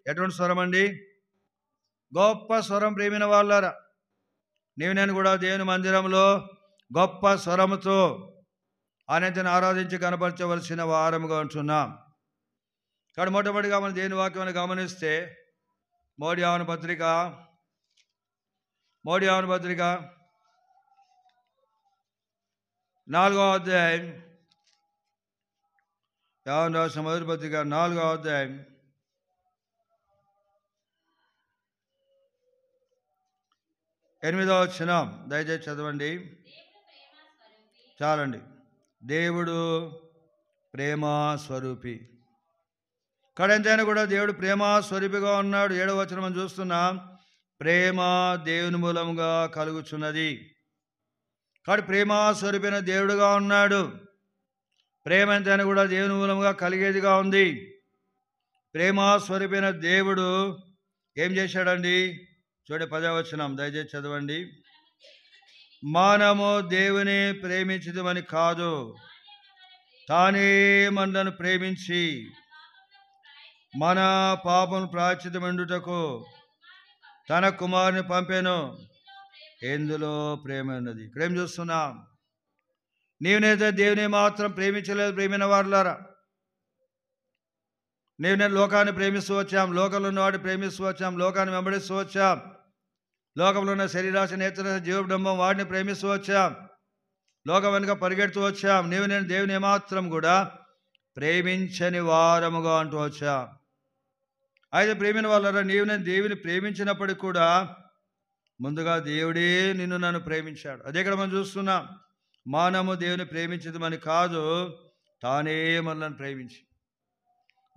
ఎటువంటి స్వరం అండి? గొప్ప స్వరం. ప్రేమిన వాళ్ళారా, నీవు నేను కూడా దేవుని మందిరంలో గొప్ప స్వరముతో ఆయనను ఆరాధించి కనపరచవలసిన వారముగా ఉంటున్నాం. కాబట్టి మొట్టమొదటిగా మనం దేవుని వాక్యాన్ని గమనిస్తే మోడి ఆహ్వాన పత్రిక 4వ అధ్యాయం, యోహాను రాసిన మొదటి పత్రిక 4వ అధ్యాయం 8వ వచనం దయచేసి చదవండి. చాలండి. దేవుడు ప్రేమ స్వరూపి. ఎంతైనా కూడా దేవుడు ప్రేమ స్వరూపిగా ఉన్నాడు. 7వ వచనం మనం చూస్తున్నాం, ప్రేమ దేవుని మూలంగా కలుగుచున్నది. కాబట్టి ప్రేమ స్వరూపైన దేవుడుగా ఉన్నాడు. ప్రేమ ఎంతైనా కూడా దేవుని మూలంగా కలిగేదిగా ఉంది. ప్రేమ స్వరూపైన దేవుడు ఏం చేశాడండి? చూడండి 10వ వచనం దయచేసి చదవండి. మనము దేవుని ప్రేమించదమని కాదు, తానే మనలను ప్రేమించి మన పాపం ప్రాయశ్చిత్తమండుటకు తన కుమారుని పంపెను. ఎందులో ప్రేమ ఉన్నది? ఇక్కడ ఏం చూస్తున్నాం? నీవునైతే దేవుని మాత్రం ప్రేమించలేదు. ప్రేమైన వారులారా, నేను లోకాన్ని ప్రేమిస్తూ వచ్చాం, లోకంలో ఉన్న వాడిని ప్రేమిస్తూ వచ్చాం, లోకాన్ని వెంబడిస్తూ వచ్చాం, లోకంలో ఉన్న శరీరాశ, నేత్ర, జీవడంబం వాడిని ప్రేమిస్తూ వచ్చాం, లోకం వెనుక పరిగెడుతూ వచ్చాం. నేను దేవుని ఏమాత్రం కూడా ప్రేమించని వారముగా అంటూ వచ్చాం. అయితే ప్రేమిన వాళ్ళరా, నేను దేవుని ప్రేమించినప్పటికీ కూడా ముందుగా దేవుడే నిన్ను నన్ను ప్రేమించాడు. అదే ఇక్కడ మనం చూస్తున్నాం. మనము దేవుని ప్రేమించదమని కాదు, తానే మనల్ని ప్రేమించి.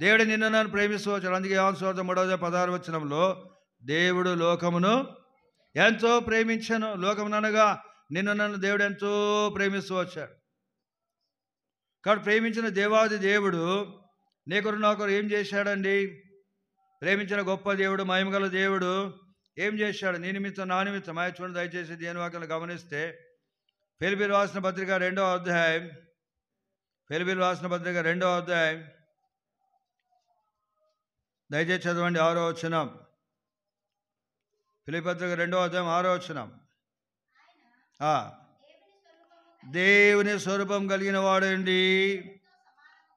దేవుడు నిన్ను నన్ను ప్రేమిస్తూ వచ్చాడు. అందుకే యోహాను సువార్త 3:16 వచనంలో దేవుడు లోకమును ఎంతో ప్రేమించను. లోకముననగా నిన్ను నన్ను దేవుడు ఎంతో ప్రేమిస్తూ వచ్చాడు. కాబట్టి ప్రేమించిన దేవాది దేవుడు నీకొరు నాకొరు ఏం చేశాడండి? ప్రేమించిన గొప్ప దేవుడు, మహిమగల దేవుడు ఏం చేశాడు? నీ నిమిత్తం, నా నిమిత్తం. చూడండి దయచేసి దేని వాక్యాలు గమనిస్తే ఫిలిప్పీయులకు రాసిన పత్రిక 2వ అధ్యాయం, ఫిలిప్పీయులకు రాసిన పత్రిక 2వ అధ్యాయం దయచేసి చదవండి 6వ వచనం. ఫిలిప్పీ పత్రిక 2వ అధ్యాయం 6వ వచనం. దేవుని స్వరూపం కలిగిన వాడండి,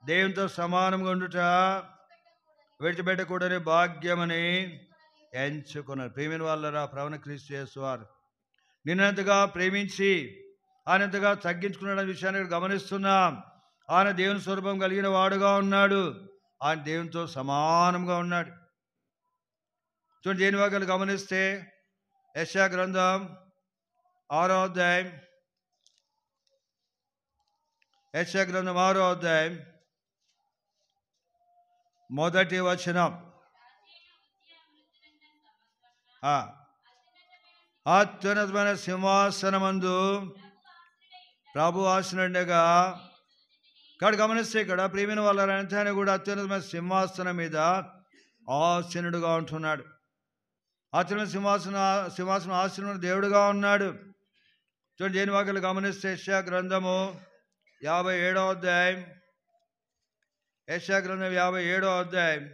దేవునితో సమానంగా ఉండుట విడిచిపెట్టకూడని భాగ్యమని ఎంచుకున్నారు. ప్రేమిన వాళ్ళరా, ప్రవణ క్రీస్తు యేసువారు నిన్నంతగా ప్రేమించి ఆయనంతగా తగ్గించుకున్న విషయాన్ని గమనిస్తున్నాం. ఆయన దేవుని స్వరూపం కలిగిన వాడుగా ఉన్నాడు. ఆయన దేవునితో సమానంగా ఉన్నాడు. చూడండి దేని వాక్యాలు గమనిస్తే యెషయా గ్రంథం 6వ అధ్యాయం, యెషయా గ్రంథం 6వ అధ్యాయం 1వ వచనం. అత్యున్నతమైన సింహాసనమందు ప్రభు ఆసనుండగా. ఇక్కడ గమనిస్తే ఇక్కడ ప్రేమిన వాళ్ళంతా కూడా అత్యున్నతమైన సింహాసనం మీద ఆసీనుడుగా ఉంటున్నాడు. అత్యున్నత సింహాసనం ఆసీనుడు దేవుడుగా ఉన్నాడు. చూడండి దేని వాక్యాలు గమనిస్తే యెషయా గ్రంథము 57వ అధ్యాయం, యెషయా గ్రంథం 57వ అధ్యాయం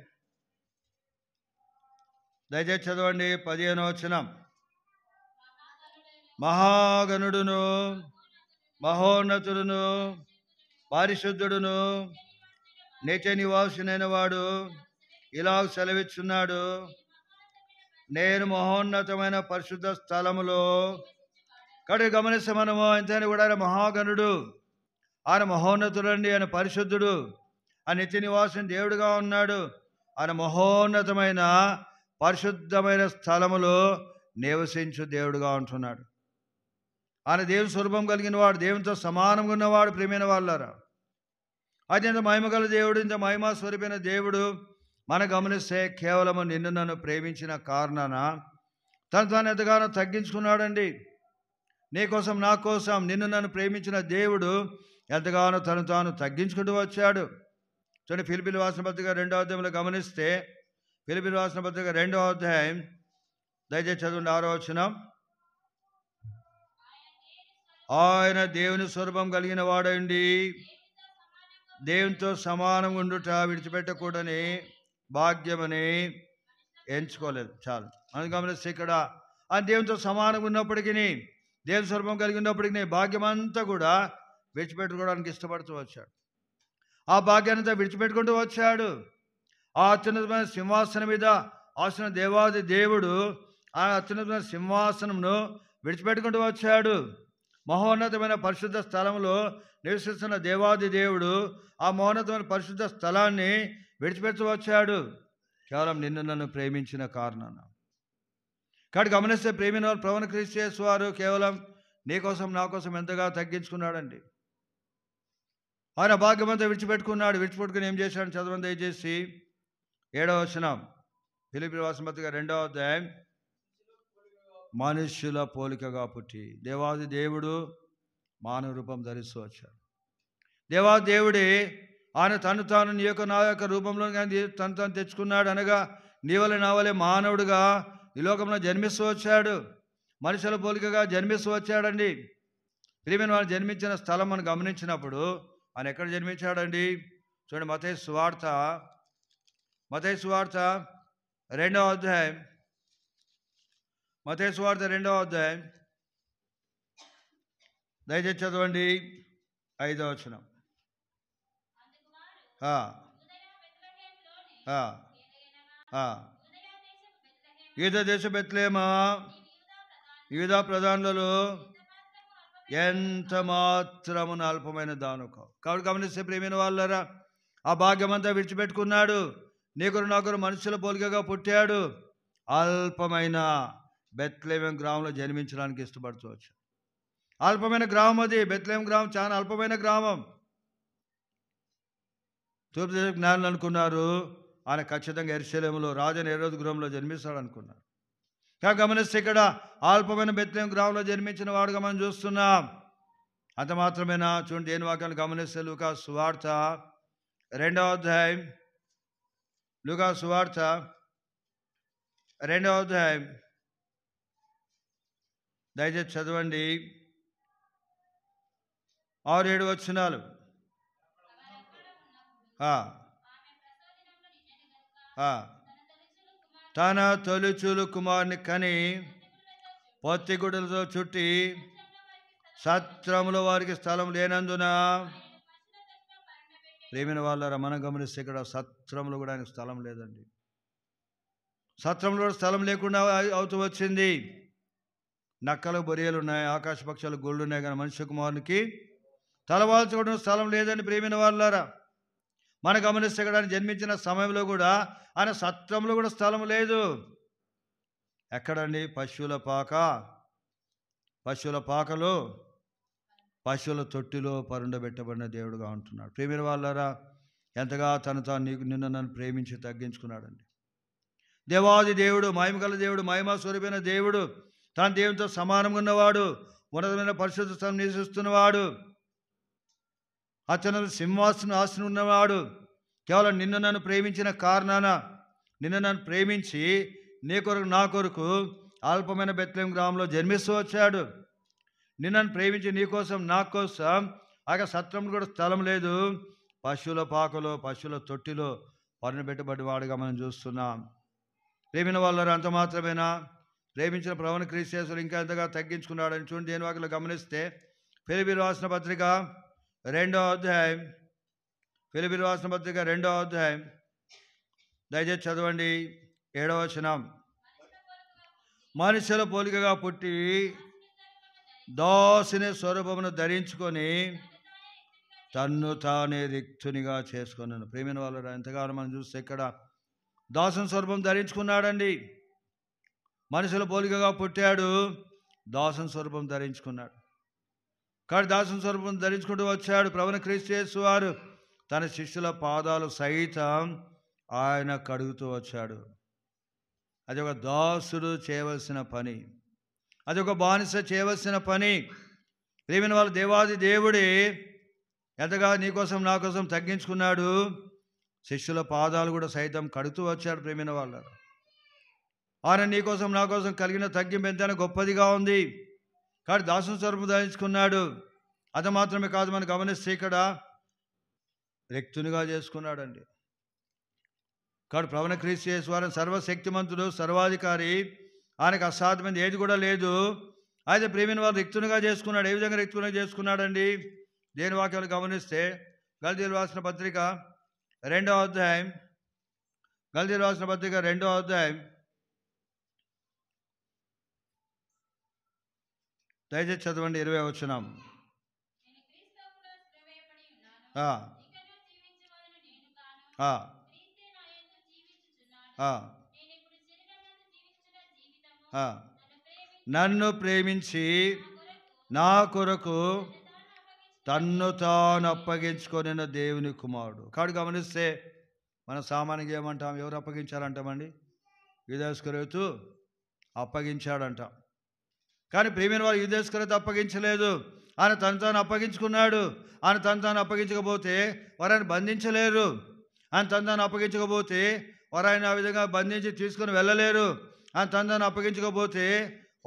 దయచేసి చదవండి 15వ వచనం. మహాగణుడును, మహోన్నతుడును, పరిశుద్ధుడును, నిత్య నివాసునైన వాడు ఇలా సెలవిచ్చున్నాడు, నేను మహోన్నతమైన పరిశుద్ధ స్థలములో. కాబట్టి గమనిస్తే మనము ఎంతైనా కూడా ఆయన మహాగణుడు, ఆయన మహోన్నతుడండి, ఆయన పరిశుద్ధుడు, ఆ నిత్య నివాసం దేవుడుగా ఉన్నాడు. ఆయన మహోన్నతమైన పరిశుద్ధమైన స్థలములో నివసించు దేవుడుగా ఉంటున్నాడు. ఆయన దేవుని స్వరూపం కలిగిన వాడు, దేవునితో సమానంగా ఉన్నవాడు. ప్రేమైన వాళ్ళారా, అత్యంత మహిమగల దేవుడు, ఇంత మహిమ స్వరూపైన దేవుడు మనం గమనిస్తే కేవలము నిన్ను నన్ను ప్రేమించిన కారణాన తాను ఎంతగానో తగ్గించుకున్నాడండి. నీ కోసం, నా కోసం నిన్ను నన్ను ప్రేమించిన దేవుడు ఎంతగానో తాను తగ్గించుకుంటూ వచ్చాడు. చూడండి ఫిలిప్పీయులకు రాసిన పత్రిక 2వ అధ్యాయంలో గమనిస్తే ఫిలిప్పీయులకు రాసిన పత్రిక 2వ అధ్యాయం దయచేసి చదవండి 6వ వచనం. ఆయన దేవుని స్వరూపం కలిగిన వాడండి, దేవునితో సమానంగా ఉండుట విడిచిపెట్టకూడని భాగ్యమని ఎంచుకోలేదు. చాలు. మనం గమనిస్తే ఇక్కడ ఆ దేవునితో సమానంగా ఉన్నప్పటికీ, దేవుని స్వరూపం కలిగి ఉన్నప్పటికీ భాగ్యమంతా కూడా విడిచిపెట్టుకోవడానికి ఇష్టపడుతూ వచ్చాడు. ఆ భాగ్యాన్నంతా విడిచిపెట్టుకుంటూ వచ్చాడు. ఆ అత్యున్నతమైన సింహాసనం మీద ఆసన దేవాది దేవుడు ఆ అత్యున్నతమైన సింహాసనంను విడిచిపెట్టుకుంటూ వచ్చాడు. మహోన్నతమైన పరిశుద్ధ స్థలంలో నివసిస్తున్న దేవాది దేవుడు ఆ మహోన్నతమైన పరిశుద్ధ స్థలాన్ని విడిచిపెడుతూ వచ్చాడు. కేవలం నిన్ను నన్ను ప్రేమించిన కారణాన. కాబట్టి గమనిస్తే ప్రేమిన వారు ప్రభువైన క్రీస్తు యేసు వారు కేవలం నీ కోసం నా కోసం ఎంతగా తగ్గించుకున్నాడండి. ఆయన భాగ్యమంతా విడిచిపెట్టుకున్నాడు. విడిచిపెట్టుకుని ఏం చేశాడు చదవండి దయచేసి. 7వ వచనం, ఫిలిప్పీయులకు రాసిన పత్రిక 2వ అధ్యాయం. మనుష్యుల పోలికగా పుట్టి దేవాది దేవుడు మానవ రూపం ధరిస్తూ వచ్చాడు. దేవాది దేవుడే ఆయన తను తాను నీ యొక్క నా యొక్క రూపంలో తను తాను తెచ్చుకున్నాడు. అనగా నీ వలె నా వలె మానవుడుగా ఈ లోకంలో జన్మిస్తూ వచ్చాడు. మనుషుల పోలికగా జన్మిస్తూ వచ్చాడండి. ప్రియమైన వాళ్ళు జన్మించిన స్థలం మనం గమనించినప్పుడు ఆయన ఎక్కడ జన్మించాడండి? చూడండి, మత్తయి సువార్త 2వ అధ్యాయం. మత్తయి సువార్త 2వ అధ్యాయం దయచేసి చదవండి 5వ వచనం. యూదా దేశ బెత్లెహేమా, యూదా ప్రధానులలో ఎంత మాత్రమున అల్పమైన దానుకో. కాబట్టి గమనిస్తే ప్రియమైన వాళ్ళరా, ఆ భాగ్యమంతా విడిచిపెట్టుకున్నాడు. నీకురు నాకురు మనుషుల పోలికగా పుట్టాడు. అల్పమైన బెత్లెహేం గ్రామంలో జన్మించడానికి ఇష్టపడుతూ వచ్చాడు. అల్పమైన గ్రామం అది. బెత్లెహేం గ్రామం చాలా అల్పమైన గ్రామం. తూర్పు దేశ జ్ఞానులు అనుకున్నారు ఆయన ఖచ్చితంగా యెరూషలేములో రాజైన హెరోదు గృహంలో జన్మిస్తాడు అనుకున్నారు. కానీ గమనిస్తే ఇక్కడ అల్పమైన బెత్లెహేం గ్రామంలో జన్మించిన వాడుగా మనం చూస్తున్నాం. అంత మాత్రమేనా? చూడండి, దేని వాక్యాలు గమనిస్తే లూకా సువార్త 2వ అధ్యాయం. లూకా సువార్త 2వ అధ్యాయం దయచేసి చదవండి 6-7 వచనాలు. తన తొలిచూలు కుమారుని కని పొత్తిగుడ్డలతో చుట్టి సత్రములో వారికి స్థలం లేనందున. ప్రేమిన వాళ్ళారా, మనం గమనిస్తే ఇక్కడ సత్రంలో కూడా ఆయనకు స్థలం లేదండి. సత్రంలో కూడా స్థలం లేకుండా అవుతూ వచ్చింది. నక్కలకు బొరియలు ఉన్నాయి, ఆకాశ పక్షాలకు గోళ్ళు ఉన్నాయి, కానీ మనుష్య కుమారునికి తలవాల్చుకోవడం స్థలం లేదని ప్రేమిన వాళ్ళారా. మనం గమనిస్తే ఇక్కడ ఆయన జన్మించిన సమయంలో కూడా ఆయన సత్రంలో కూడా స్థలం లేదు. ఎక్కడండి? పశువుల పాకలో పశువుల తొట్టిలో పరుండబెట్టబడిన దేవుడుగా ఉంటున్నాడు. ప్రేమిన వాళ్ళారా, ఎంతగా తను తాను నిన్ను నన్ను ప్రేమించి తగ్గించుకున్నాడండి. దేవాది దేవుడు, మహిమ గల దేవుడు, మహిమ స్వరూపైన దేవుడు, తన దేవునితో సమానంగా ఉన్నవాడు, ఉన్నతమైన పరిశుద్ధ స్థలం నివసిస్తున్నవాడు, అత్యున్నత సింహాసనం ఆసనం ఉన్నవాడు, కేవలం నిన్ను నన్ను ప్రేమించిన కారణాన, నిన్ను నన్ను ప్రేమించి నీ కొరకు నా కొరకు అల్పమైన బెత్లెహేం గ్రామంలో జన్మిస్తూ వచ్చాడు. నిన్ను ప్రేమించి నీ కోసం నా కోసం ఆగా సత్రంలో కూడా స్థలం లేదు. పశువుల పాకలో పశువుల తొట్టిలో పరుండబెట్టబడి వాడుగా మనం చూస్తున్నాం. ప్రేమిన వాళ్ళారు, అంత మాత్రమేనా? ప్రేమించిన ప్రభువైన క్రీస్తు యేసు ఇంకా ఎంతగా తగ్గించుకున్నాడని చూడండి. దేని వాక్యంలో గమనిస్తే ఫిలిప్పీయులకు రాసిన పత్రిక 2వ అధ్యాయం. ఫిలిప్పీయులకు రాసిన పత్రిక 2వ అధ్యాయం దయచేసి చదవండి 7వ వచనం. మనుషుల పోలికగా పుట్టి దాసుని స్వరూపమును ధరించుకొని తన్ను తానే రిక్తునిగా చేసుకున్నాను. ప్రేమిన వాళ్ళు ఎంతగానో మనం చూస్తే ఇక్కడ దాసుని స్వరూపం ధరించుకున్నాడండి. మనుషుల పోలికగా పుట్టాడు, దాసుని స్వరూపం ధరించుకున్నాడు. కానీ దాసుని స్వరూపం ధరించుకుంటూ వచ్చాడు. ప్రభువైన క్రీస్తు యేసు వారు తన శిష్యుల పాదాలు సైతం ఆయన కడుగుతూ వచ్చాడు. అది ఒక దాసుడు చేయవలసిన పని, అది ఒక బానిస చేయవలసిన పని. ప్రేమిన వాళ్ళ దేవాది దేవుడే ఎంతగా నీకోసం నా కోసం తగ్గించుకున్నాడు. శిష్యుల పాదాలు కూడా సైతం కడుగుతూ వచ్చాడు. ప్రేమిన వాళ్ళ ఆయన నీకోసం నా కోసం కలిగిన తగ్గింపు ఎంతైనా గొప్పదిగా ఉంది. కాబట్టి దాసుని స్వరూపం ధరించుకున్నాడు. అది మాత్రమే కాదు, మనం గమనిస్తే ఇక్కడ రిక్తునిగా చేసుకున్నాడండి. కాబట్టి ప్రభువైన క్రీస్తు యేసు వారు సర్వశక్తిమంతుడు, సర్వాధికారి, ఆయనకు అసాధ్యమైనది ఏది కూడా లేదు. అయితే ప్రియమైన వారు రిక్తునిగా చేసుకున్నాడు. ఏ విధంగా రిక్తునిగా చేసుకున్నాడండి? దేని వాక్యాలు గమనిస్తే గల్తీయులకు రాసిన పత్రిక 2వ అధ్యాయం, గల్తీయులకు రాసిన పత్రిక 2వ అధ్యాయం, దయచేసి చదవండి 20వ వచనం. నన్ను ప్రేమించి నా కొరకు తన్ను తాను అప్పగించుకొనిన దేవుని కుమారుడు. కాబట్టి గమనిస్తే మనం సామాన్యంగా ఏమంటాం? ఎవరు అప్పగించాలంటామండి? యూదా ఇస్కరియోతు అప్పగించాడంటాం. కానీ ప్రియమైన వారు యూదా ఇస్కరియోతు అప్పగించలేదు. ఆయన తను తాను అప్పగించుకున్నాడు. ఆయన తను తాను అప్పగించకపోతే వారు ఆయన బంధించలేరు. ఆయన తను తాను అప్పగించకపోతే వారు ఆయన ఆ విధంగా బంధించి తీసుకొని వెళ్ళలేరు. ఆయన తను తాను అప్పగించకపోతే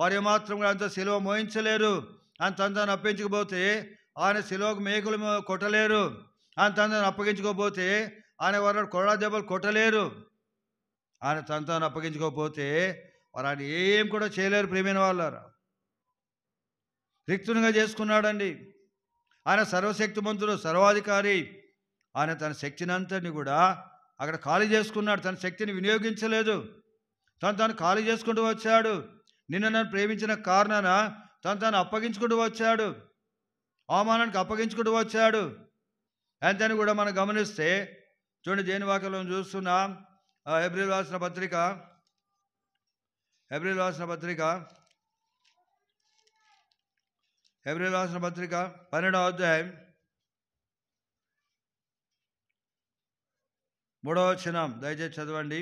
వారు ఏమాత్రం అంత సిలువ మోయించలేరు. ఆయన తను తాను అప్పగించకపోతే ఆయన సిలువకు మేకులు కొట్టలేరు. ఆయన తను తాను అప్పగించుకోకపోతే ఆయన వారు కొరడా దెబ్బలు కొట్టలేరు. ఆయన తను తాను అప్పగించుకోకపోతే వారు ఆయన ఏం కూడా చేయలేరు. ప్రియమైన వాళ్ళారా, రిక్తునిగా చేసుకున్నాడండి. ఆయన సర్వశక్తిమంతుడు, సర్వాధికారి. ఆయన తన శక్తిని అంతటిని కూడా అక్కడ ఖాళీ చేసుకున్నాడు. తన శక్తిని వినియోగించలేదు. తను ఖాళీ చేసుకుంటూ వచ్చాడు. నిన్ను నన్ను ప్రేమించిన కారణాన తను అప్పగించుకుంటూ వచ్చాడు. అవమానానికి అప్పగించుకుంటూ వచ్చాడు. అంతని కూడా మనం గమనిస్తే చూడండి, దేని వాక్యంలో చూస్తున్నాం. హెబ్రీయులకు రాసిన పత్రిక 12వ అధ్యాయం 3వ వచనం దయచేసి చదవండి.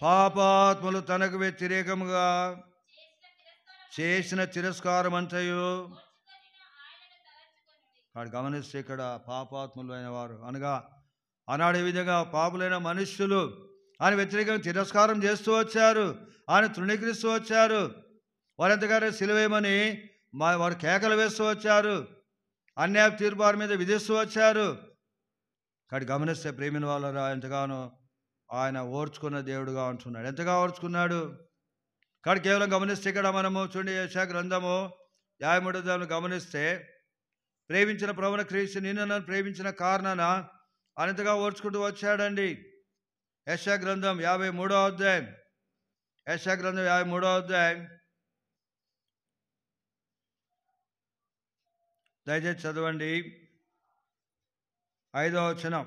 పాపాత్ములు తనకు వ్యతిరేకముగా చేసిన తిరస్కారం అంతయు. వాడు గమనిస్తే ఇక్కడ పాపాత్ములు అయిన వారు అనగా ఆనాడు ఈ విధంగా పాపులైన మనుష్యులు ఆయన వ్యతిరేకంగా తిరస్కారం చేస్తూ వచ్చారు. ఆయన తృణీకరిస్తూ వచ్చారు. వారెంతగానో సిలువేయమని వారు కేకలు వేస్తూ వచ్చారు. అన్యాయ తీర్పు వారి మీద విధిస్తూ వచ్చారు. కాబట్టి గమనిస్తే ప్రేమిన వాళ్ళరా, ఎంతగానో ఆయన ఓర్చుకున్న దేవుడుగా ఉంటున్నాడు. ఎంతగా ఓర్చుకున్నాడు? కాబట్టి కేవలం గమనిస్తే ఇక్కడ మనము చూడండి, యెషయా గ్రంథము 53వ గమనిస్తే ప్రేమించిన ప్రభువైన క్రీస్తు నిన్ను నన్ను ప్రేమించిన కారణాన అనంతగా ఓర్చుకుంటూ వచ్చాడండి. యెషయా గ్రంథం 53వ అధ్యాయం, యెషయా గ్రంథం 53వ అధ్యాయం దయచేసి చదవండి 5వ వచనం.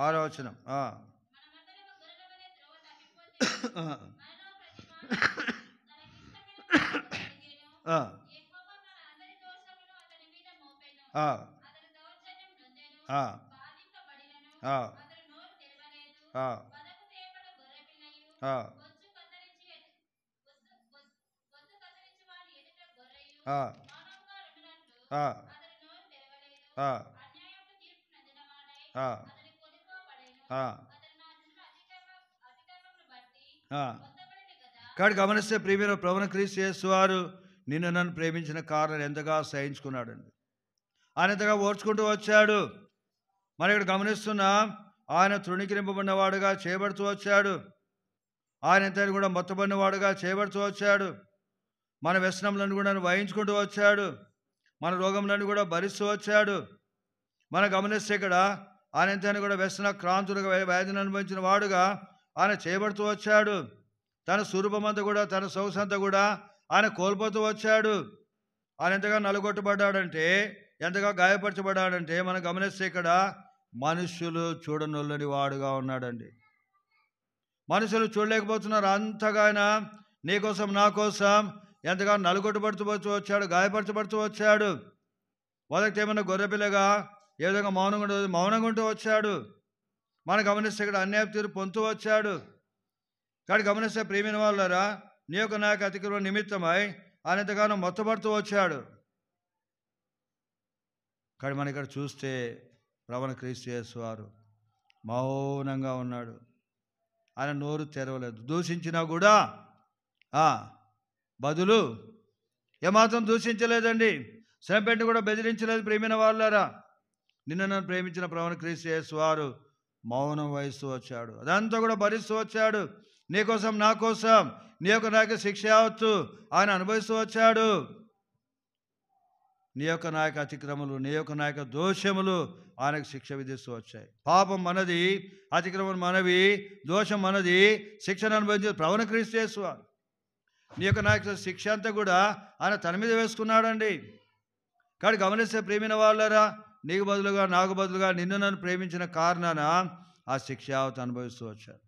ఆరో వచనం. కాబట్టి గమనిస్తే ప్రియమైన ప్రభువైన క్రీస్తు యేసు వారు నిన్ను నన్ను ప్రేమించిన కారణం ఎంతగా సహించుకున్నాడండి. ఆయన ఎంతగా ఓర్చుకుంటూ వచ్చాడు. మరి ఇక్కడ గమనిస్తున్నాం, ఆయన తృణీకరింపబడిన వాడుగా చేయబడుతూ వచ్చాడు. ఆయన ఎంతైనా కూడా మొత్తబడిన వాడుగా చేయబడుతూ వచ్చాడు. మన వ్యసనములను కూడా వహించుకుంటూ వచ్చాడు. మన రోగములను కూడా భరిస్తూ వచ్చాడు. మనం గమనిస్తే ఇక్కడ ఆయన ఎంతైనా కూడా వ్యసన క్రాంతులుగా వ్యాధిని అనుభవించిన వాడుగా ఆయన చేయబడుతూ వచ్చాడు. తన స్వరూపమంతా కూడా, తన సొగసంతా కూడా ఆయన కోల్పోతూ వచ్చాడు. ఆయన ఎంతగా నలుగొట్టబడ్డాడంటే, ఎంతగా గాయపరచబడ్డాడంటే మనం గమనిస్తే ఇక్కడ మనుషులు చూడనొల్లని వాడుగా ఉన్నాడండి. మనుషులు చూడలేకపోతున్నారు. అంతగా ఆయన నీ కోసం నా కోసం ఎంతగా నలుగొట్టబడుతూ వచ్చాడు, గాయపరచబడుతూ వచ్చాడు. మొదటి ఏమన్నా గొర్రెపిల్లగా ఏ విధంగా మౌనంగా ఉంటూ వచ్చాడు. మనం గమనిస్తే ఇక్కడ అన్యాయ తీర్పు పొందుతూ వచ్చాడు. కాబట్టి గమనిస్తే ప్రియమైన వాళ్ళారా, నీ యొక్క నాయక అతిక్రమ నిమిత్తమై ఆయన ఎంతగానో మొత్తపడుతూ వచ్చాడు. కానీ మనం ఇక్కడ చూస్తే ప్రభువైన క్రీస్తు యేసు వారు మౌనంగా ఉన్నాడు. ఆయన నోరు తెరవలేదు. దూషించినా కూడా బదులు ఏమాత్రం దూషించలేదండి. శ్రమపెట్టి కూడా బెదిరించలేదు. ప్రేమైన వాళ్ళారా, నిన్న నన్ను ప్రేమించిన ప్రభువైన క్రీస్తు యేసు వారు మౌనం వహిస్తూ వచ్చాడు. అదంతా కూడా భరిస్తూ వచ్చాడు. నీకోసం, నా కోసం, నీ యొక్క నాయక శిక్ష యావత్తు ఆయన అనుభవిస్తూ వచ్చాడు. నీ యొక్క నాయక అతిక్రమలు, నీ యొక్క నాయక దోషములు ఆయనకు శిక్ష విధిస్తూ వచ్చాయి. పాపం మనది, అతిక్రమం మనవి, దోషం మనది, శిక్షను అనుభవించేది ప్రభువైన క్రీస్తు యేసు వారు. నీ యొక్క నాయక శిక్ష అంతా కూడా ఆయన తన మీద వేసుకున్నాడండి. కానీ గమనిస్తే ప్రేమిన వాళ్ళరా, నీకు బదులుగా, నాకు బదులుగా నిన్ను నన్ను ప్రేమించిన కారణాన ఆ శిక్ష యావత్తు అనుభవిస్తూ వచ్చాడు.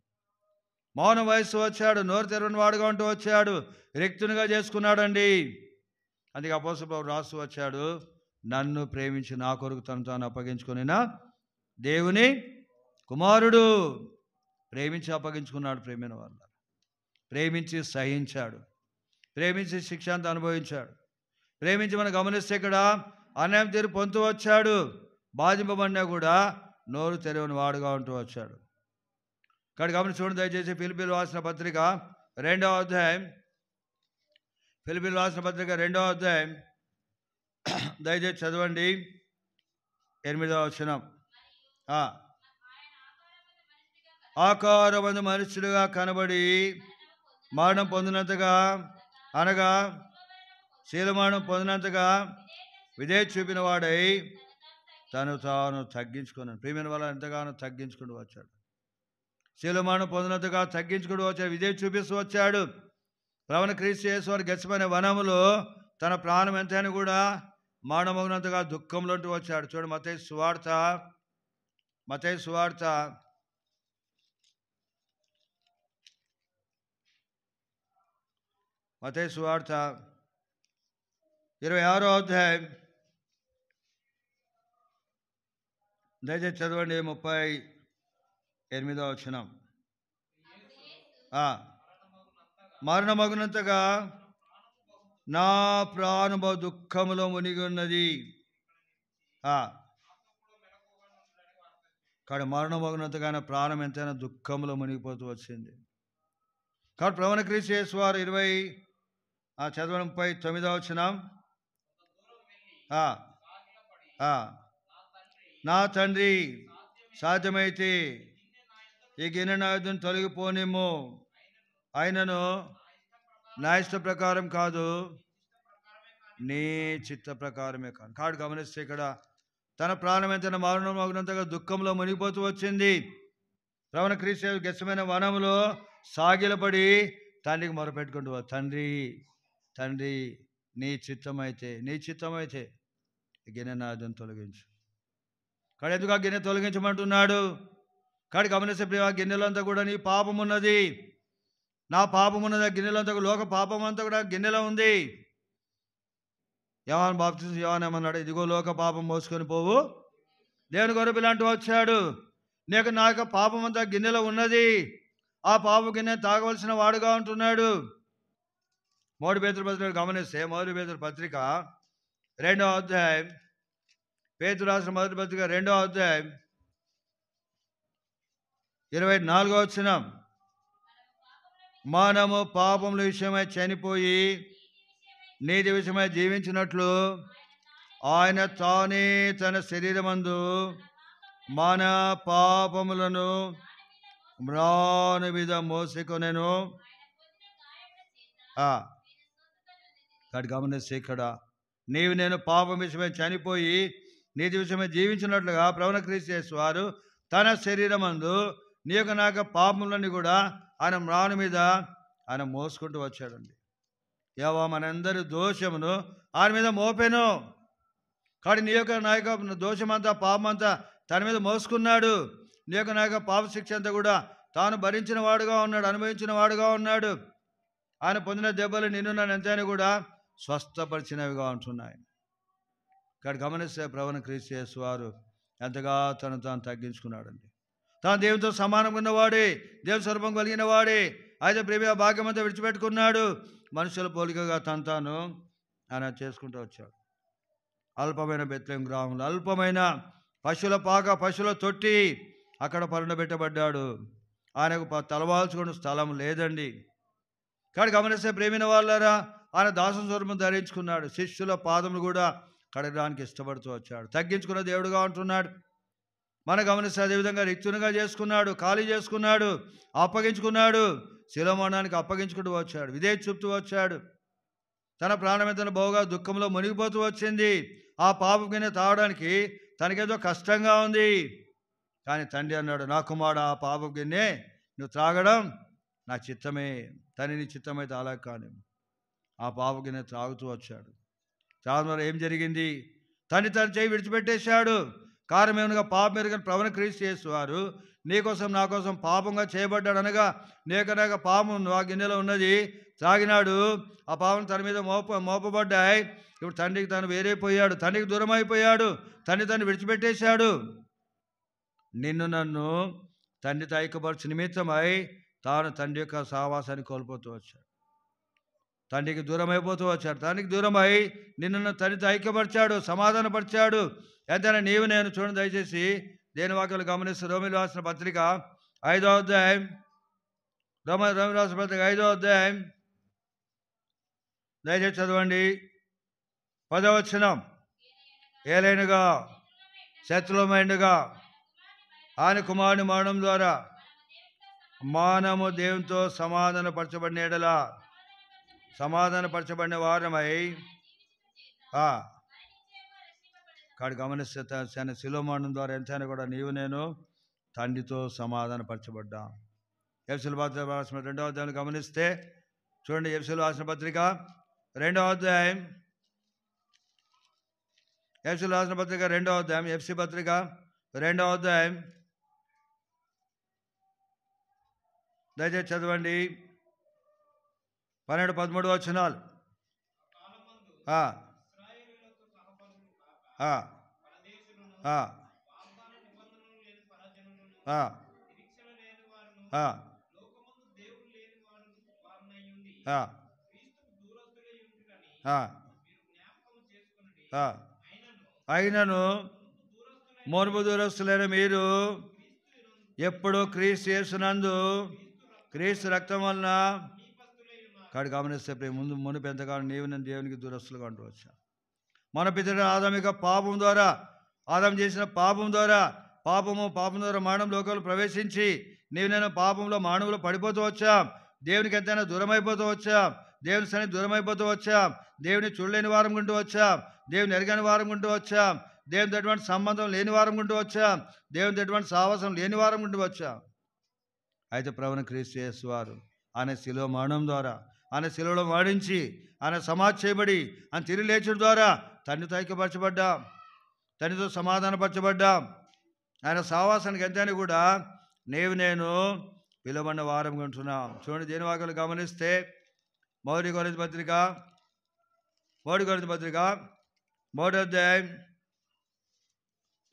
మౌనం వహిస్తూ వచ్చాడు. నోరు తెరవని వాడుగా ఉంటూ వచ్చాడు. రిక్తునిగా చేసుకున్నాడండి. అందుకే అపోస్తలుడు పౌలు రాస్తూ వచ్చాడు, నన్ను ప్రేమించి నా కొరకు తను తాను అప్పగించుకొనిన దేవుని కుమారుడు. ప్రేమించి అప్పగించుకున్నాడు. ప్రేమైన వాళ్ళ ప్రేమించి సహించాడు. ప్రేమించి శిక్ష అంతా అనుభవించాడు. ప్రేమించి మనం గమనిస్తే ఇక్కడ అన్యాయం తీరు పొందుతూ వచ్చాడు. బాధింపబడినా కూడా నోరు తెరవని వాడుగా ఉంటూ వచ్చాడు. కాబట్టి గమనించి చూడండి దయచేసి. ఫిలిప్పీయులకు రాసిన పత్రిక 2వ అధ్యాయం, ఫిలిప్పీయులకు రాసిన పత్రిక 2వ అధ్యాయం దయచేసి చదవండి. 8వ వచనం. ఆకారమందు మనుష్యులుగా కనబడి మరణం పొందినంతగా, అనగా శీలమరణం పొందినంతగా విధేయత చూపిన వాడై తను తాను తగ్గించుకున్నాడు. ప్రియమైన వాళ్ళు ఎంతగానో తగ్గించుకుంటూ వచ్చాడు. శీలమరణం పొందినంతగా తగ్గించుకుంటూ వచ్చాడు. విధేయత చూపిస్తూ వచ్చాడు. ప్రభువైన క్రీస్తు యేసు వారు గెత్సేమనే వనములో తన ప్రాణం ఎంతైనా కూడా మరణమగినంతగా దుఃఖంలో ఉంటూ వచ్చాడు. చూడు మత్తయి సువార్త 26వ అధ్యాయం దయచేసి చదవండి. 38వ వచనం. మరణమగునంతగా నా ప్రాణము దుఃఖములో మునిగి ఉన్నది. కానీ మరణమగునంతగా నా ప్రాణం ఎంతైనా దుఃఖంలో మునిగిపోతూ వచ్చింది. కాబట్టి ప్రభువైన క్రీస్తు యేసు వారు 39వ వచనం. నా తండ్రి, సాధ్యమైతే ఈ గిన్నె నా యొద్ద నుండి తొలగిపోనిమ్ము, అయినను నా ఇష్ట ప్రకారం కాదు, నీ చిత్త ప్రకారమే కాదు. కాడు గమనిస్తే ఇక్కడ తన ప్రాణం ఎంతైనా మరణం మగినంతగా దుఃఖంలో మునిగిపోతూ వచ్చింది. ప్రభువైన క్రీస్తు యేసు గెత్సేమనే వనములో సాగిలపడి తండ్రికి మొరపెట్టుకుంటూ, తండ్రి తండ్రి నీ చిత్తమైతే గిన్నె నా యొద్ద నుండి తొలగించు. కాడు ఎందుకు ఆ గిన్నె తొలగించమంటున్నాడు? కాడు గమనిస్తే ప్రియ, గిన్నెలో అంతా కూడా నీ పాపం ఉన్నది, నా పాపం ఉన్నది. ఆ గిన్నెలో అంతా లోక పాపం అంతా కూడా గిన్నెలో ఉంది. యోహాను బాప్తిస్మం యోహాను ఏమన్నాడు? ఇదిగో లోక పాపం మోసుకొని పోవు దేవుని గొర్రెపిల్ల అంటూ వచ్చాడు. నీకు నా యొక్క పాపం అంతా గిన్నెలో ఉన్నది. ఆ పాప గిన్నె తాగవలసిన వాడుగా ఉంటున్నాడు. 1 పేతురు పత్రిక గమనిస్తే 1 పేతురు పత్రిక 2వ అధ్యాయం, పేతురు రాసిన 1 పత్రిక 2వ అధ్యాయం 24వ వచనం. మనము పాపముల విషయమై చనిపోయి నీతి విషయమై జీవించినట్లు ఆయన తానే తన శరీరమందు మన పాపములను మ్రాను మీద మోసుకొనెను. గమనిస్తే ఇక్కడ నీవు నేను పాపం విషయమై చనిపోయి నీతి విషయమై జీవించినట్లుగా ప్రభువైన క్రీస్తు యేసు వారు తన శరీరమందు నీ యొక్క నా యొక్క పాపములన్నీ కూడా ఆయన మ్రాను మీద ఆయన మోసుకుంటూ వచ్చాడండి. యెహోవా మనందరి దోషమును ఆయన మీద మోపెను. కానీ నీ యొక్క నా యొక్క దోషమంతా పాపమంతా తన మీద మోసుకున్నాడు. నీ యొక్క నా యొక్క పాప శిక్ష అంతా కూడా తాను భరించిన వాడుగా ఉన్నాడు, అనుభవించిన వాడుగా ఉన్నాడు. ఆయన పొందిన దెబ్బలు నిన్ను నన్ను ఎంతైనా కూడా స్వస్థపరిచినవిగా ఉంటున్నాయి. ఇక్కడ గమనిస్తే ప్రభువైన క్రీస్తు యేసు వారు ఎంతగా తను తాను తగ్గించుకున్నాడండి. తాను దేవునితో సమానంగా ఉన్నవాడే, దేవుని స్వరూపం కలిగిన వాడే, అయితే ప్రేమ భాగ్యం అంతా విడిచిపెట్టుకున్నాడు. మనుషుల పోలికగా తాను ఆయన చేసుకుంటూ వచ్చాడు. అల్పమైన బెత్లెహేము గ్రామంలో అల్పమైన పశువుల పాక, పశువుల తొట్టి అక్కడ పరుండబెట్టబడ్డాడు. ఆయనకు తలవాల్చుకునే స్థలం లేదండి. కానీ గమనిస్తే ప్రేమైన వాళ్ళారా, ఆయన దాసస్వరూపం ధరించుకున్నాడు. శిష్యుల పాదములు కూడా కడగడానికి ఇష్టపడుతూ వచ్చాడు. తగ్గించుకున్న దేవుడుగా ఉంటున్నాడు. మనం గమనిస్తే అదేవిధంగా రిక్తునిగా చేసుకున్నాడు, ఖాళీ చేసుకున్నాడు, అప్పగించుకున్నాడు. శిలోమరణానికి అప్పగించుకుంటూ వచ్చాడు. విధేయత చూపుతూ వచ్చాడు. తన ప్రాణమితను బహుగా దుఃఖంలో మునిగిపోతూ వచ్చింది. ఆ పాపం గిన్నె తాగడానికి తనకేదో కష్టంగా ఉంది. కానీ తండ్రి అన్నాడు, నా కుమారుడు, ఆ పాపం గిన్నె నువ్వు త్రాగడం నా చిత్తమే. తండ్రి చిత్తమైతే అలా కానీ ఆ పాపం గిన్నె త్రాగుతూ వచ్చాడు. త్రాగడం వల్ల ఏం జరిగింది? తండ్రి తన చేయి విడిచిపెట్టేశాడు. కారణం ఏమనగా పాపం ఎరుగని ప్రభువైన క్రీస్తు యేసువారు నీకోసం నా కోసం పాపంగా చేయబడ్డాడు అనగా, నీకనగా పాపం ఆ గిన్నెలో ఉన్నది త్రాగినాడు. ఆ పాపం తన మీద మోపబడ్డాయి. ఇప్పుడు తండ్రికి తను వేరైపోయాడు, తండ్రికి దూరం అయిపోయాడు, తండ్రి తను విడిచిపెట్టేశాడు. నిన్ను నన్ను తండ్రితో ఐక్యపరచు నిమిత్తమై తాను తండ్రి యొక్క సహవాసాన్ని కోల్పోతూ వచ్చాడు. తండ్రికి దూరం అయిపోతూ వచ్చాడు. తండ్రికి దూరమై నిన్ను తండ్రితో ఐక్యపరిచాడు, సమాధానపరిచాడు. ఎంతైనా నీవు నేను చూడండి దయచేసి దేని వాక్యాలు గమనిస్తూ రోమిలు రాసిన పత్రిక 5వ అధ్యాయం, రోమిలు రాసిన పత్రిక 5వ అధ్యాయం దయచేసి చదవండి. 10వ వచనం. ఏలైనగా శత్రులమైండగా ఆయన కుమారుని మరణం ద్వారా మానము దేవునితో సమాధానపరచబడిన ఎడలా సమాధానపరచబడిన వారమై కాడు గమనిస్తే శిలోమరణం ద్వారా ఎంతైనా కూడా నీవు నేను తండ్రితో సమాధానపరచబడ్డాం. ఎఫెసీయుల పత్రిక రాసిన 2వ అధ్యాయం గమనిస్తే చూడండి. ఎఫెసీయుల రాసిన పత్రిక 2వ అధ్యాయం, ఎఫెసీయుల రాసిన పత్రిక 2వ అధ్యాయం, ఎఫ్సీ పత్రిక 2వ అధ్యాయం దయచేసి చదవండి. 12-13 వచనాలు. అయినను మునుపు దూరస్తులైన మీరు ఎప్పుడు క్రీస్తు యేసునందు క్రీస్తు రక్తం వలన కాడు గమనిస్తే మునుపు ఎంతకాలం నీవు నేను దేవునికి దూరస్తులుగా అంటూ వచ్చా. మన పితరుడు ఆదామిక పాపం ద్వారా, ఆదాం చేసిన పాపం ద్వారా మరణం లోకంలో ప్రవేశించి నీవు నేను పాపంలో మానవులు పడిపోతూ వచ్చాం. దేవునికి ఎంతైనా దూరం అయిపోతూ వచ్చాం. దేవుని సన్నిధి దూరం అయిపోతూ వచ్చాం. దేవుని చూడలేని వారం గుంటూ వచ్చాం. దేవుని ఎరగని వారం గుంటూ వచ్చాం. దేవునితో ఎటువంటి సంబంధం లేని వారం గుంటూ వచ్చాం. దేవునితో ఎటువంటి సావాసం లేని వారం గుంటూ వచ్చాం. అయితే ప్రభువైన క్రీస్తు యేసువారు ఆయన శిలువ మరణం ద్వారా, ఆయన శిలువలో మరణించి ఆయన సమాధి చేయబడి ఆయన తిరిగి లేచడం ద్వారా తండ్రితో ఐక్యపరచబడ్డాం, తండ్రితో సమాధానపరచబడ్డాం. ఆయన సావాసానికి ఎంతైనా కూడా నీవు నేను పిలువబడిన వారం ఉంటున్నాం. చూడండి దేని వాక్యాలు గమనిస్తే మొదటి కొరింథీ పత్రిక 3వ అధ్యాయం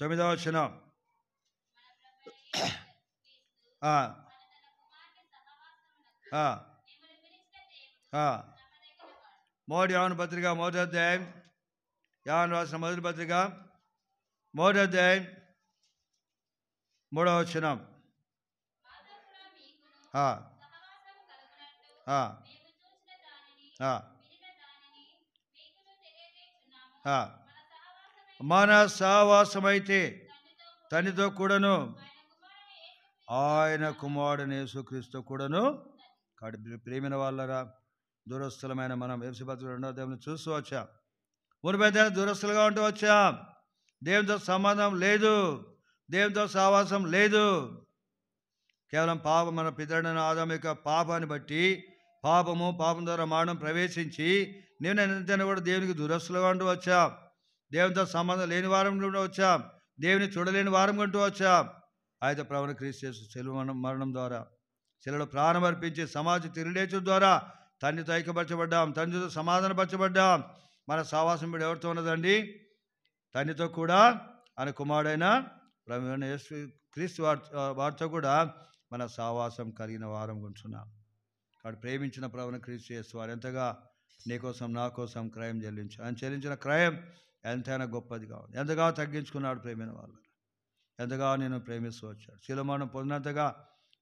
9వ వచనం. మొదటి యోహాను పత్రిక 1వ అధ్యాయం, యోహాను రాసిన మొదటి పత్రిక 1వ అధ్యాయం 3వ వచనం. మన సహవాసమైతే తండ్రితో కూడాను ఆయన కుమారుడైన యేసుక్రీస్తు కూడాను కాడి. ప్రేమైన వాళ్ళరా, దూరస్థులమైన మనం ఎఫెసీ పత్రిక 2వ అధ్యాయం చూస్తూ వచ్చాం. మునుపైతే దూరస్థులుగా ఉంటూ వచ్చాం. దేవునితో సంబంధం లేదు, దేవునితో సహవాసం లేదు. కేవలం పాపం, మన పితరుడైన ఆదాము యొక్క పాపాన్ని బట్టి పాపం ద్వారా మరణం ప్రవేశించి నేను ఎంతైనా కూడా దేవునికి దూరస్థులుగా ఉంటూ వచ్చాం. దేవునితో సంబంధం లేని వారం కూడా వచ్చాం. దేవుని చూడలేని వారం కొంటూ వచ్చాం. అయితే ప్రభువైన క్రీస్తు యేసు శిలువ మరణం ద్వారా, శిలువలో ప్రాణం అర్పించి సమాజ తిరిగేచడం ద్వారా తండ్రితో ఐక్యపరచబడ్డాం, తండ్రితో సమాధానపరచబడ్డాం. మన సహవాసం ఇప్పుడు ఎవరితో ఉన్నదండి? తండ్రితో కూడా ఆయన కుమారుడైన ప్రభువైన యేసు క్రీస్తు వారితో కూడా మన సహవాసం కలిగిన వారం ఉంటున్నాం. వాడు ప్రేమించిన ప్రభువైన క్రీస్తు యేసు వారు ఎంతగా నీ కోసం నా కోసం క్రయం చెల్లించారు. ఆయన చెల్లించిన క్రయం ఎంతైనా గొప్పదిగా ఉంది. ఎంతగా తగ్గించుకున్నాడు ప్రేమైన వాళ్ళు, ఎంతగా నేను ప్రేమిస్తూ వచ్చాడు. శిలమరణం పొందినంతగా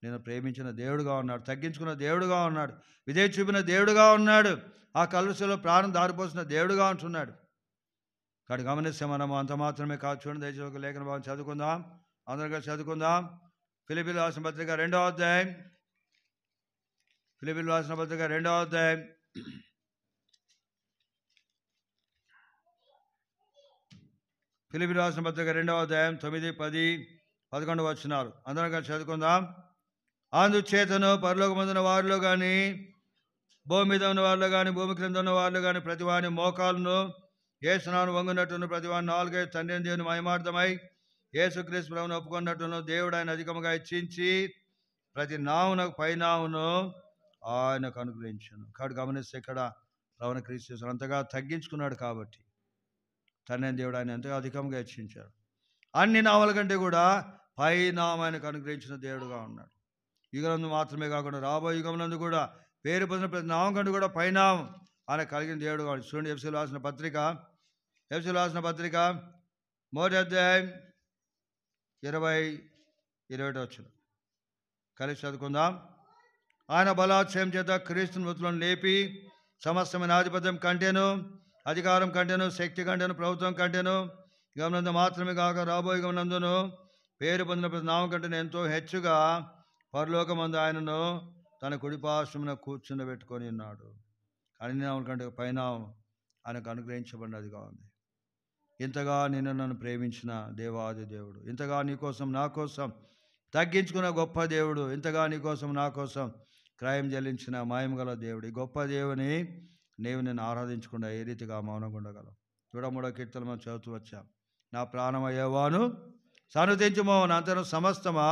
నేను ప్రేమించిన దేవుడుగా ఉన్నాడు, తగ్గించుకున్న దేవుడుగా ఉన్నాడు, విధేయత చూపిన దేవుడుగా ఉన్నాడు, ఆ కలువలో ప్రాణం దారిపోసిన దేవుడుగా ఉంటున్నాడు. కాబట్టి గమనిస్తే మనం అంత మాత్రమే కాదు. చూడండి, దయచేసి ఒక లేఖన భాగం చదువుకుందాం, అందరిగా చదువుకుందాం. ఫిలిప్పీయులకు రాసిన పత్రిక 2వ అధ్యాయం, ఫిలిప్పీయులకు రాసిన పత్రిక 2వ అధ్యాయం 9, 10, 11 వచనాలు అందరం కలిసి చదువుకుందాం. అందుచేతను పరలోకమందున్న వారిలో కానీ, భూమి మీద ఉన్న వారిలో కానీ, భూమి క్రింద ఉన్న వారిలో కానీ ప్రతి వాని మోకాలను యేసునామమున వంగునట్టును, ప్రతి వాని 4 తండ్రి దేవుని మహిమార్థమై యేసుక్రీస్తు ప్రభువును ఒప్పుకున్నట్టును దేవుడు ఆయన అధికముగా ఇచ్చించి ప్రతి నామునకు పైనామును ఆయనకు అనుగ్రహించాను. కాబట్టి గమనిస్తే ఇక్కడ ప్రభువును క్రీస్తు అంతగా తగ్గించుకున్నాడు కాబట్టి తండ్రి దేవుడు ఆయన ఎంతగా అధికంగా హెచ్చించాడు. అన్ని నామాల కంటే కూడా పై నామానికి అనుగ్రహించిన దేవుడుగా ఉన్నాడు. యుగనందు మాత్రమే కాకుండా రాబోయే యుగమునందు కూడా పేరు పొందిన ప్రతి నామం కంటే కూడా పైనామం ఆయన కలిగిన దేవుడుగా ఉన్నాడు. చూడండి, ఎఫెసీయులకు రాసిన పత్రిక 1వ అధ్యాయం 20-21 వచనం కలిసి చదువుకుందాం. ఆయన బలాత్సయం చేత క్రీస్తుని మృతులను లేపి సమస్తమైన ఆధిపత్యం కంటేను, అధికారం కంటేను, శక్తి కంటేను, ప్రభుత్వం కంటేను, యుగమునందు మాత్రమే కాక రాబోయే యుగమునందును పేరు పొందిన ప్రతి నామం కంటేను ఎంతో హెచ్చుగా పరలోకమందు ఆయనను తన కుడిపార్శ్వమున కూర్చుండబెట్టుకొని ఉన్నాడు. అన్ని నామముల కంటే పైన ఆయనకు అనుగ్రహించబడినదిగా ఉంది. ఇంతగా నన్ను ప్రేమించిన దేవాది దేవుడు, ఇంతగా నీ కోసం నా కోసం తగ్గించుకున్న గొప్ప దేవుడు, ఇంతగా నీ కోసం నా కోసం క్రయం చెల్లించిన మాయం గల దేవుడు, ఈ గొప్ప దేవుని నేను ఆరాధించకుండా ఏ రీతిగా మౌనంగా ఉండగలం? 3వ కీర్తన మనం చదువుతూ వచ్చాం. నా ప్రాణమయ్యేవాను సన్నుతించుమో, నా అంతరం సమస్తమా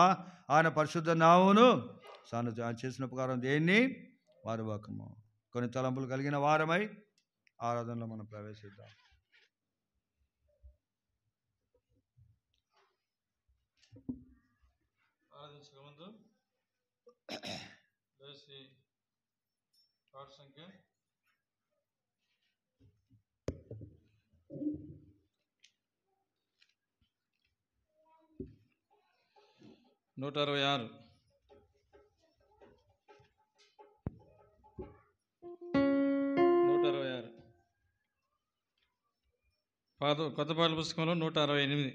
ఆయన పరిశుద్ధ నామమును సన్నుతి. ఆయన చేసిన ఉపకారం దేన్ని మరువకము. కొన్ని తలంపులు కలిగిన వారమై ఆరాధనలో మనం ప్రవేశిద్దాం. ఆరాధించక ముందు పాట సంఖ్య 166 కొత్త పాటల పుస్తకంలో 168.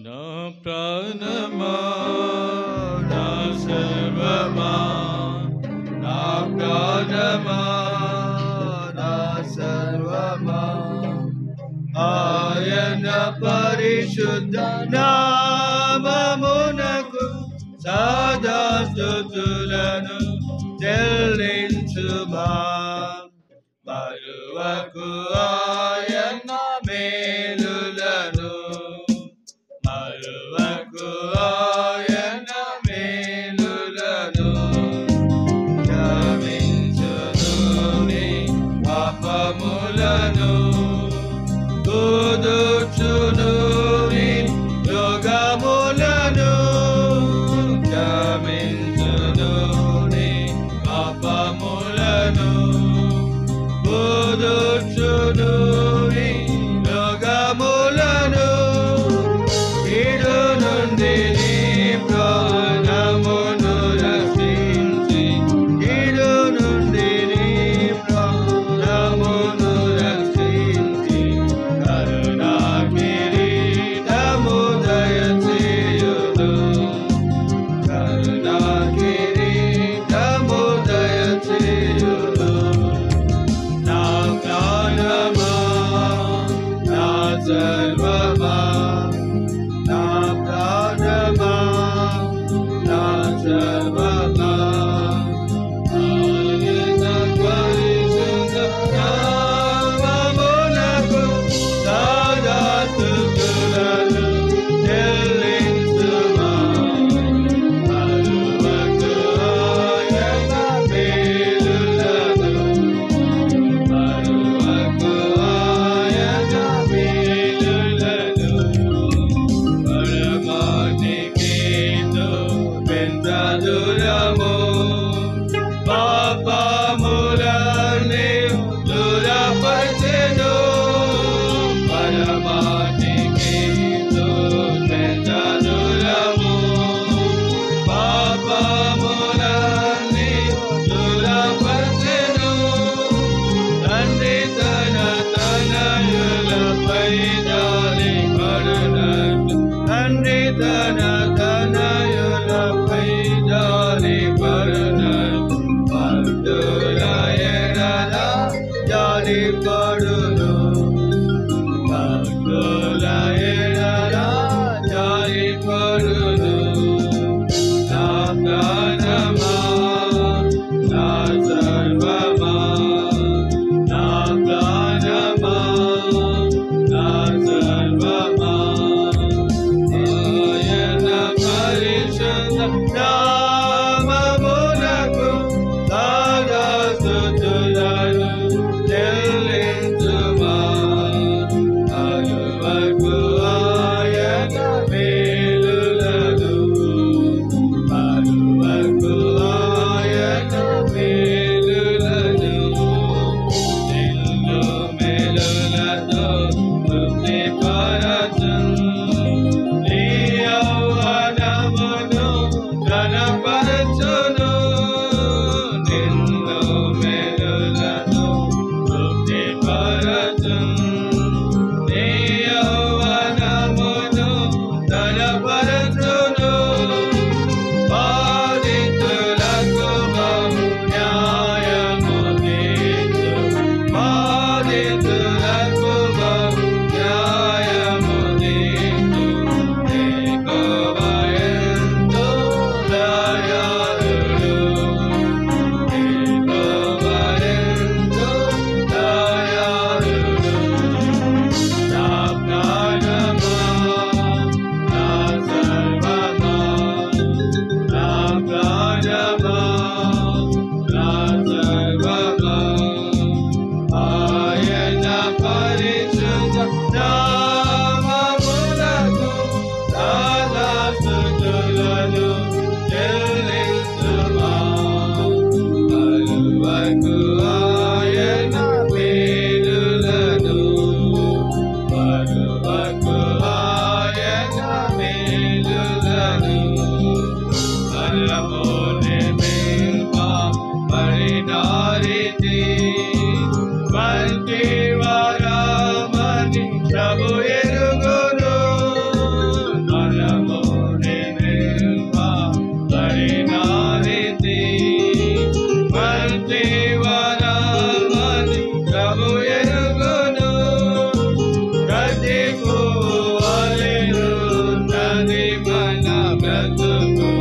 నా ప్రాణమా నా సర్వమా, నా ప్రాణమా నా సర్వమా, ఆయన పరిశుద్ధ నామమునకు సదా స్తుతులను చెల్లించుమా. మరువకు ఆయన మేలులను, మరువకు ఆయన మేలులను, క్షమించును నీ పాపములను, కుదుర్చును నీ రోగములను, క్షమించును నీ పాపములను, కుదుర్చును నీ రోగములను, కీడు నుండి నీ ప్రాణమును రక్షించి, కీడు నుండి నీ ప్రాణమును రక్షించి, కరుణా ప్రభు ఎరుగును మనము నిమిత్త పరిణారితి మంచి వరమని ప్రభు ఎరుగును ప్రతి పువ్వువలెను నది మన బ్రతుకు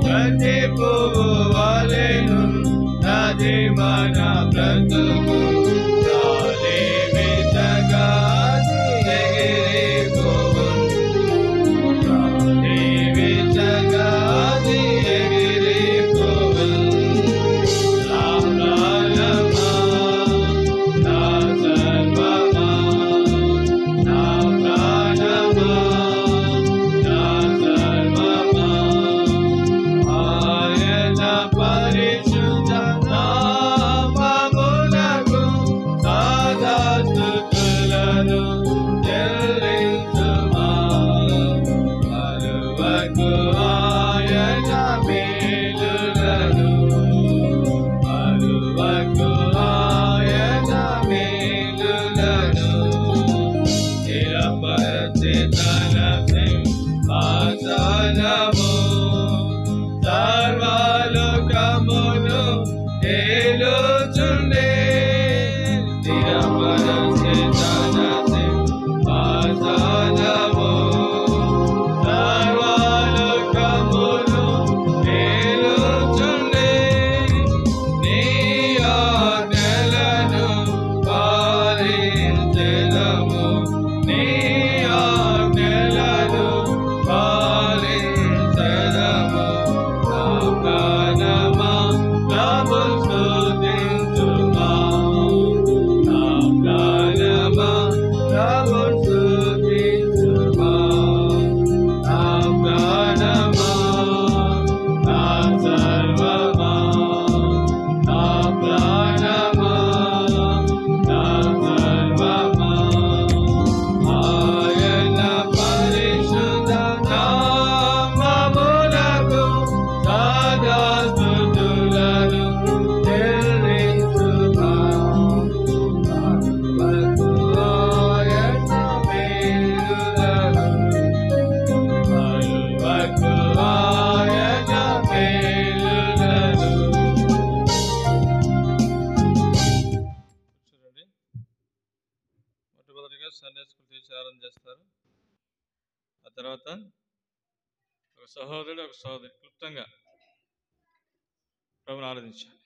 ప్రతి పువ్వువలెను నది మన బ్రతుకు సర్వలోకమును ఏలుచుండే స్థిరపరచే తన సింహాసనము సర్వలోకమును ఏలుచుండే నీ ఆజ్ఞలను పాలించెదము నీ ఆజ్ఞలను పాలించెదము నా ప్రాణమా ప్రభువు స్తుతించుమా నా ప్రాణమా ప్రభువు స్తుతించుమా నా ప్రాణమా నా సర్వమా నా ప్రాణమా నా సర్వమా ఆయన పరిశుద్ధ నామమునకు సదా స్తుతులను చెల్లించుమా పలువకు ఆయన మేలులను పలువకు ఆయన మేలులను. చూడండి, మొట్టమొదటిగా సండే స్కూల్ టీచర్ ఆరాధన చేస్తారు. ఆ తర్వాత ఒక సహోదరుడు ఒక సహోదరి క్లుప్తంగా ప్రభుని ఆరాధించాలి.